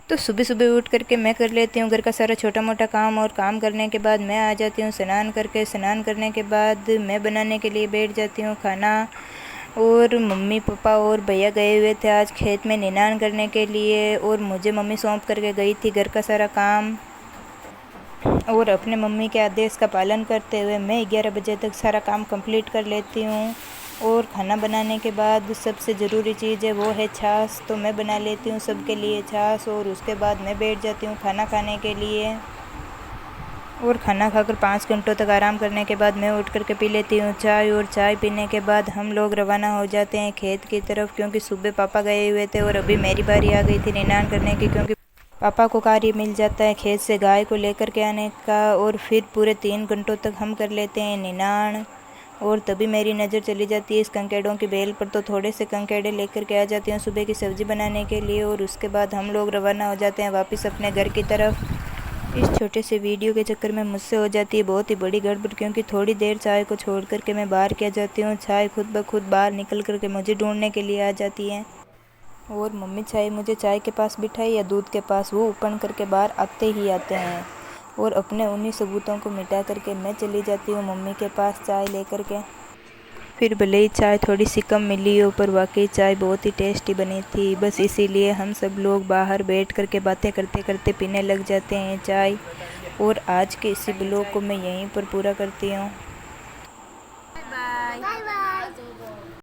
तो सुबह सुबह उठ करके मैं कर लेती हूँ घर का सारा छोटा मोटा काम, और काम करने के बाद मैं आ जाती हूँ स्नान करने के बाद मैं बनाने के लिए बैठ जाती हूँ खाना। और मम्मी पापा और भैया गए हुए थे आज खेत में निनाण करने के लिए, और मुझे मम्मी सौंप करके गई थी घर का सारा काम। और अपने मम्मी के आदेश का पालन करते हुए मैं 11 बजे तक सारा काम कंप्लीट कर लेती हूँ। और खाना बनाने के बाद सबसे ज़रूरी चीज़ है वो है छाछ, तो मैं बना लेती हूँ सबके लिए छाछ, और उसके बाद मैं बैठ जाती हूँ खाना खाने के लिए। और खाना खाकर 5 घंटों तक आराम करने के बाद मैं उठ करके पी लेती हूँ चाय, और चाय पीने के बाद हम लोग रवाना हो जाते हैं खेत की तरफ, क्योंकि सुबह पापा गए हुए थे और अभी मेरी बारी आ गई थी निनाण करने की, क्योंकि पापा को कार्य मिल जाता है खेत से गाय को लेकर के आने का। और फिर पूरे 3 घंटों तक हम कर लेते हैं निनाण। और तभी मेरी नज़र चली जाती है इस कंकेड़ों की बेल पर, तो थोड़े से कंकेड़े लेकर के आ जाती हूँ सुबह की सब्ज़ी बनाने के लिए। और उसके बाद हम लोग रवाना हो जाते हैं वापस अपने घर की तरफ। इस छोटे से वीडियो के चक्कर में मुझसे हो जाती है बहुत ही बड़ी गड़बड़, क्योंकि थोड़ी देर चाय को छोड़ करके मैं बाहर क्या जाती हूँ, चाय खुद ब खुद बाहर निकल करके मुझे ढूंढने के लिए आ जाती है। और मम्मी चाहे मुझे चाय के पास बिठाए या दूध के पास, वो ऊपर करके बाहर आते ही आते हैं। और अपने उन्हीं सबूतों को मिटा करके मैं चली जाती हूँ मम्मी के पास चाय लेकर के। फिर भले ही चाय थोड़ी सी कम मिली हो, पर वाकई चाय बहुत ही टेस्टी बनी थी, बस इसीलिए हम सब लोग बाहर बैठ करके बातें करते करते पीने लग जाते हैं चाय। और आज के इसी ब्लॉग को मैं यहीं पर पूरा करती हूँ।